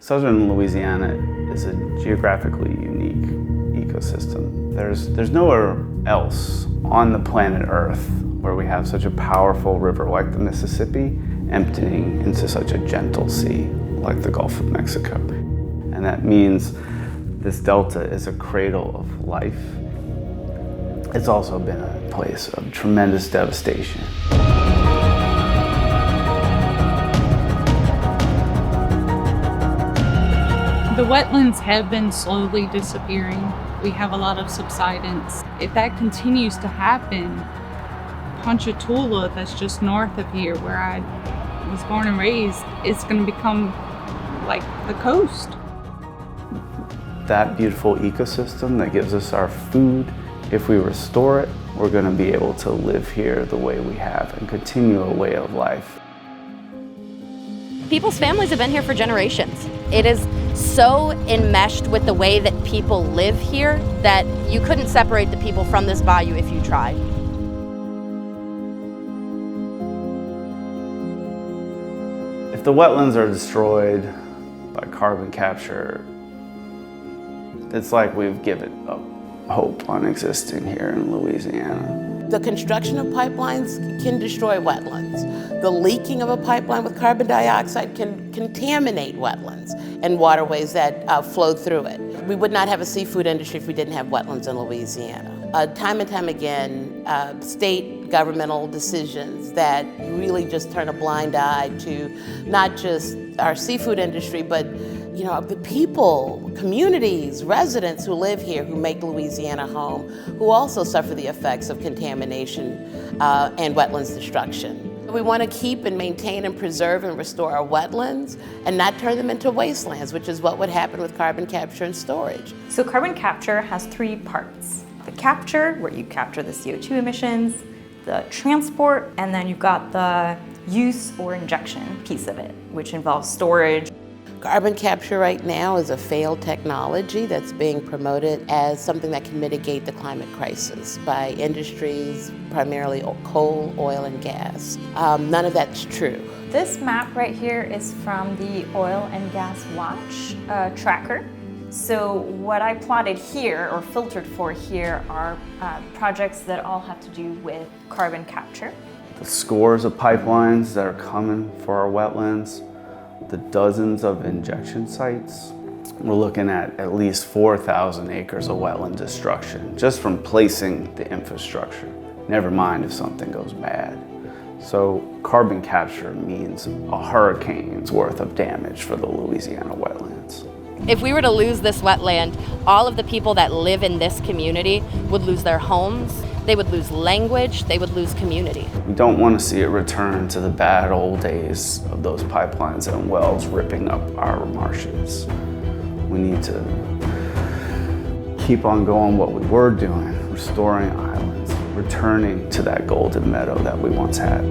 Southern Louisiana is a geographically unique ecosystem. There's nowhere else on the planet Earth where we have such a powerful river like the Mississippi emptying into such a gentle sea like the Gulf of Mexico. And that means this delta is a cradle of life. It's also been a place of tremendous devastation. The wetlands have been slowly disappearing. We have a lot of subsidence. If that continues to happen, Ponchatoula, that's just north of here where I was born and raised, is going to become like the coast. That beautiful ecosystem that gives us our food, if we restore it, we're going to be able to live here the way we have and continue a way of life. People's families have been here for generations. It is so enmeshed with the way that people live here that you couldn't separate the people from this bayou if you tried. If the wetlands are destroyed by carbon capture, it's like we've given up hope on existing here in Louisiana. The construction of pipelines can destroy wetlands. The leaking of a pipeline with carbon dioxide can contaminate wetlands and waterways that flow through it. We would not have a seafood industry if we didn't have wetlands in Louisiana. Time and time again, state governmental decisions that really just turn a blind eye to not just our seafood industry, but the people, communities, residents who live here, who make Louisiana home, who also suffer the effects of contamination and wetlands destruction. We want to keep and maintain and preserve and restore our wetlands and not turn them into wastelands, which is what would happen with carbon capture and storage. So carbon capture has three parts. The capture, where you capture the CO2 emissions, the transport, and then you've got the use or injection piece of it, which involves storage. Carbon capture right now is a failed technology that's being promoted as something that can mitigate the climate crisis by industries, primarily coal, oil, and gas. None of that's true. This map right here is from the Oil and Gas Watch tracker. So what I plotted here, or filtered for here, are projects that all have to do with carbon capture. The scores of pipelines that are coming for our wetlands, the dozens of injection sites. We're looking at least 4,000 acres of wetland destruction just from placing the infrastructure, never mind if something goes bad. So carbon capture means a hurricane's worth of damage for the Louisiana wetlands. If we were to lose this wetland, all of the people that live in this community would lose their homes, they would lose language, they would lose community. We don't want to see it return to the bad old days of those pipelines and wells ripping up our marshes. We need to keep on going what we were doing, restoring islands, returning to that golden meadow that we once had.